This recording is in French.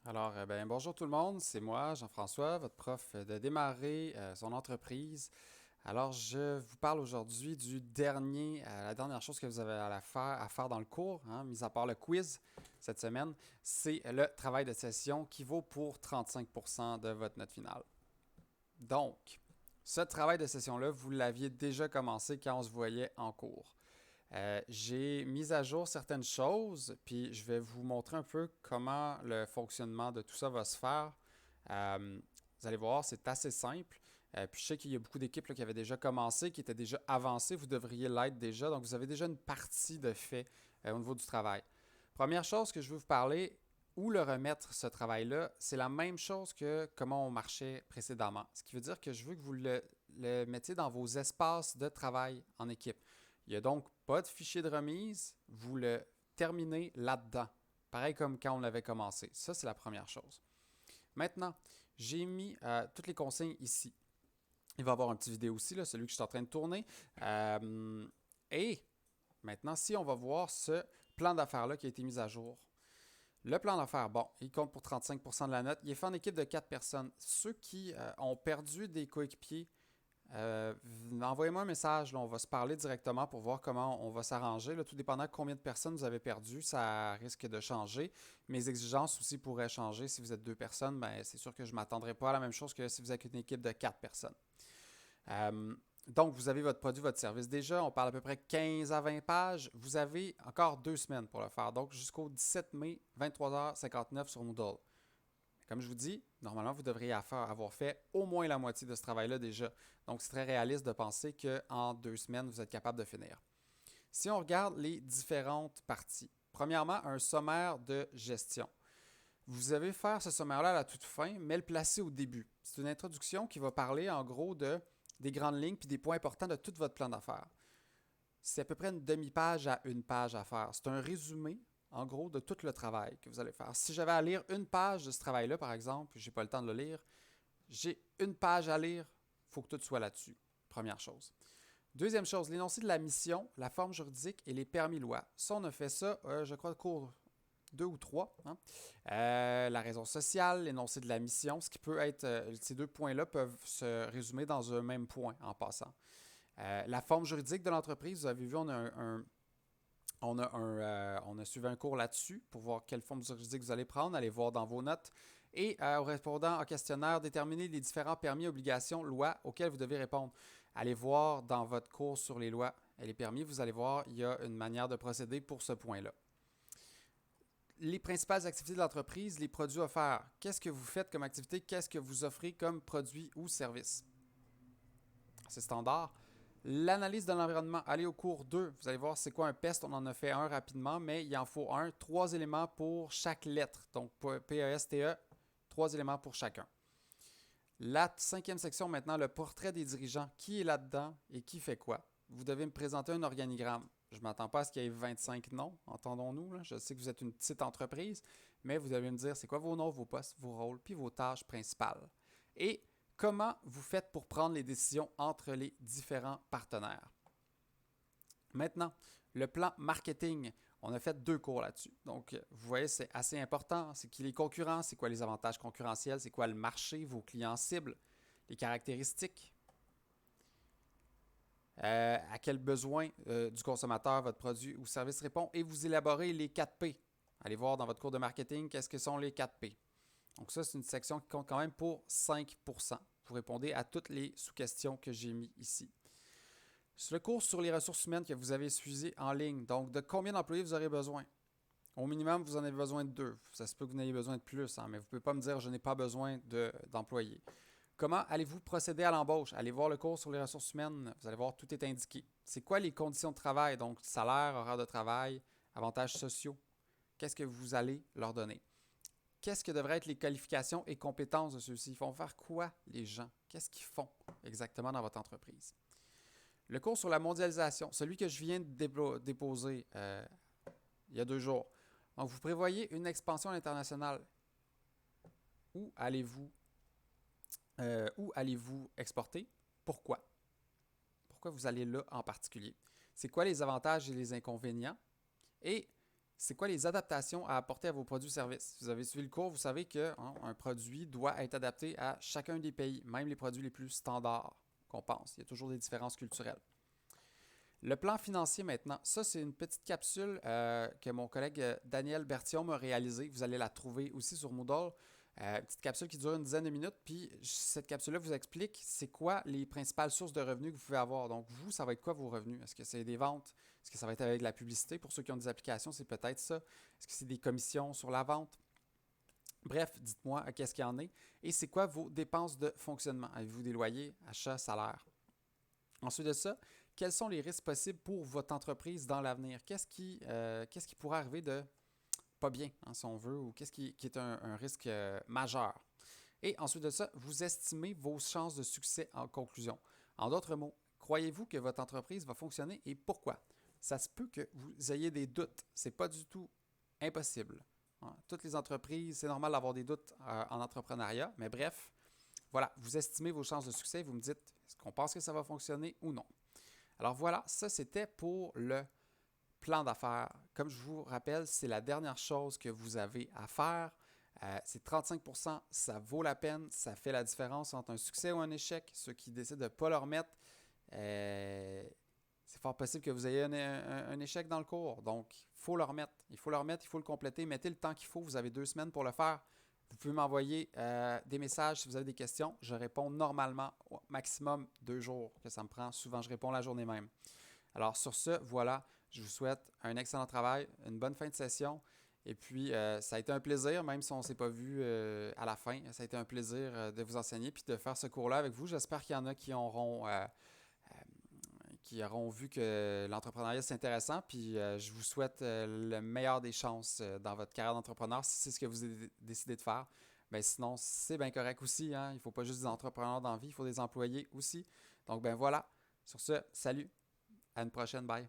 Bonjour tout le monde, c'est moi, Jean-François, votre prof de démarrer son entreprise. Alors, je vous parle aujourd'hui la dernière chose que vous avez à faire dans le cours, hein, mis à part le quiz cette semaine, c'est le travail de session qui vaut pour 35% de votre note finale. Donc, ce travail de session-là, vous l'aviez déjà commencé quand on se voyait en cours. J'ai mis à jour certaines choses, puis je vais vous montrer un peu comment le fonctionnement de tout ça va se faire. Vous allez voir, c'est assez simple. Puis je sais qu'il y a beaucoup d'équipes qui avaient déjà commencé, qui étaient déjà avancées. Vous devriez l'être déjà. Donc, vous avez déjà une partie de fait au niveau du travail. Première chose que je veux vous parler, où le remettre ce travail-là, c'est la même chose que comment on marchait précédemment. Ce qui veut dire que je veux que vous le mettiez dans vos espaces de travail en équipe. Il n'y a donc pas de fichier de remise, vous le terminez là-dedans. Pareil comme quand on avait commencé. Ça, c'est la première chose. Maintenant, j'ai mis toutes les consignes ici. Il va y avoir un petit vidéo aussi, là, celui que je suis en train de tourner. Et maintenant, si on va voir ce plan d'affaires-là qui a été mis à jour. Le plan d'affaires, bon, il compte pour 35% de la note. Il est fait en équipe de 4 personnes. Ceux qui ont perdu des coéquipiers, envoyez-moi un message, là, on va se parler directement pour voir comment on va s'arranger. Tout dépendant de combien de personnes vous avez perdu, ça risque de changer. Mes exigences aussi pourraient changer. Si vous êtes deux personnes, ben, c'est sûr que je ne m'attendrai pas à la même chose que si vous êtes une équipe de 4 personnes. Donc, vous avez votre produit, votre service déjà. On parle à peu près 15 à 20 pages. Vous avez encore 2 semaines pour le faire. Donc, jusqu'au 17 mai, 23h59 sur Moodle. Comme je vous dis, normalement, vous devriez avoir fait au moins la moitié de ce travail-là déjà. Donc, c'est très réaliste de penser qu'en 2 semaines, vous êtes capable de finir. Si on regarde les différentes parties, premièrement, un sommaire de gestion. Vous avez faire ce sommaire-là à la toute fin, mais le placer au début. C'est une introduction qui va parler en gros des grandes lignes puis des points importants de tout votre plan d'affaires. C'est à peu près une demi-page à une page à faire. C'est un résumé, en gros, de tout le travail que vous allez faire. Si j'avais à lire une page de ce travail-là, par exemple, puis je n'ai pas le temps de le lire, j'ai une page à lire, il faut que tout soit là-dessus. Première chose. Deuxième chose, l'énoncé de la mission, la forme juridique et les permis lois. Ça, on a fait ça, je crois, cours 2 ou 3. Hein? La raison sociale, l'énoncé de la mission, ce qui peut être, ces deux points-là peuvent se résumer dans un même point en passant. La forme juridique de l'entreprise, vous avez vu, on a suivi un cours là-dessus pour voir quelle forme juridique vous allez prendre, allez voir dans vos notes. Et au répondant au questionnaire, déterminer les différents permis, obligations, lois auxquelles vous devez répondre. Allez voir dans votre cours sur les lois et les permis, vous allez voir, il y a une manière de procéder pour ce point-là. Les principales activités de l'entreprise, les produits offerts. Qu'est-ce que vous faites comme activité? Qu'est-ce que vous offrez comme produit ou service? C'est standard. L'analyse de l'environnement, allez au cours 2. Vous allez voir c'est quoi un PEST. On en a fait un rapidement, mais il en faut un. 3 éléments pour chaque lettre. Donc, PESTE, 3 éléments pour chacun. La cinquième section maintenant, le portrait des dirigeants. Qui est là-dedans et qui fait quoi? Vous devez me présenter un organigramme. Je ne m'attends pas à ce qu'il y ait 25 noms, entendons-nous. Là. Je sais que vous êtes une petite entreprise, mais vous devez me dire c'est quoi vos noms, vos postes, vos rôles, puis vos tâches principales. Et comment vous faites pour prendre les décisions entre les différents partenaires. Maintenant, le plan marketing. On a fait 2 cours là-dessus. Donc, vous voyez, c'est assez important. C'est qui les concurrents, c'est quoi les avantages concurrentiels, c'est quoi le marché, vos clients cibles, les caractéristiques, à quel besoin du consommateur votre produit ou service répond, et vous élaborez les 4 P. Allez voir dans votre cours de marketing qu'est-ce que sont les 4 P. Donc ça, c'est une section qui compte quand même pour 5%. Vous répondez à toutes les sous-questions que j'ai mis ici. C'est le cours sur les ressources humaines que vous avez suivi en ligne. Donc, de combien d'employés vous aurez besoin? Au minimum, vous en avez besoin de 2. Ça se peut que vous n'ayez besoin de plus, hein, mais vous ne pouvez pas me dire je n'ai pas besoin d'employés. Comment allez-vous procéder à l'embauche? Allez voir le cours sur les ressources humaines. Vous allez voir, tout est indiqué. C'est quoi les conditions de travail? Donc, salaire, horaire de travail, avantages sociaux. Qu'est-ce que vous allez leur donner? Qu'est-ce que devraient être les qualifications et compétences de ceux-ci? Ils vont faire quoi, les gens? Qu'est-ce qu'ils font exactement dans votre entreprise? Le cours sur la mondialisation, celui que je viens de déposer il y a 2 jours. Donc, vous prévoyez une expansion internationale. Où allez-vous exporter? Pourquoi? Pourquoi vous allez là en particulier? C'est quoi les avantages et les inconvénients? Et c'est quoi les adaptations à apporter à vos produits ou services? Si vous avez suivi le cours, vous savez qu'un produit doit être adapté à chacun des pays, même les produits les plus standards qu'on pense. Il y a toujours des différences culturelles. Le plan financier maintenant, ça c'est une petite capsule que mon collègue Daniel Bertillon m'a réalisée. Vous allez la trouver aussi sur Moodle. Une petite capsule qui dure une dizaine de minutes. Puis cette capsule-là vous explique c'est quoi les principales sources de revenus que vous pouvez avoir. Donc vous, ça va être quoi vos revenus? Est-ce que c'est des ventes? Est-ce que ça va être avec de la publicité? Pour ceux qui ont des applications, c'est peut-être ça. Est-ce que c'est des commissions sur la vente? Bref, dites-moi qu'est-ce qu'il y en est. Et c'est quoi vos dépenses de fonctionnement? Avez-vous des loyers, achats, salaires? Ensuite de ça, quels sont les risques possibles pour votre entreprise dans l'avenir? Qu'est-ce qui pourrait arriver de pas bien, hein, si on veut, ou qu'est-ce qui est un risque majeur? Et ensuite de ça, vous estimez vos chances de succès en conclusion. En d'autres mots, croyez-vous que votre entreprise va fonctionner et pourquoi? Ça se peut que vous ayez des doutes. C'est pas du tout impossible. Hein. Toutes les entreprises, c'est normal d'avoir des doutes en entrepreneuriat, mais bref, voilà, vous estimez vos chances de succès et vous me dites est-ce qu'on pense que ça va fonctionner ou non. Alors voilà, ça c'était pour le plan d'affaires. Comme je vous rappelle, c'est la dernière chose que vous avez à faire. C'est 35%, ça vaut la peine, ça fait la différence entre un succès ou un échec. Ceux qui décident de ne pas le remettre, c'est fort possible que vous ayez un échec dans le cours. Donc, il faut le remettre. Il faut le remettre, il faut le compléter. Mettez le temps qu'il faut. Vous avez 2 semaines pour le faire. Vous pouvez m'envoyer des messages si vous avez des questions. Je réponds normalement au maximum 2 jours que ça me prend. Souvent, je réponds la journée même. Alors, sur ce, voilà. Je vous souhaite un excellent travail, une bonne fin de session. Et puis, ça a été un plaisir, même si on ne s'est pas vu à la fin. Ça a été un plaisir de vous enseigner puis de faire ce cours-là avec vous. J'espère qu'il y en a qui auront vu que l'entrepreneuriat, c'est intéressant. Puis, je vous souhaite le meilleur des chances dans votre carrière d'entrepreneur si c'est ce que vous avez décidé de faire. Ben, sinon, c'est bien correct aussi. Hein? Il ne faut pas juste des entrepreneurs dans la vie, il faut des employés aussi. Donc, ben voilà. Sur ce, salut. À une prochaine. Bye.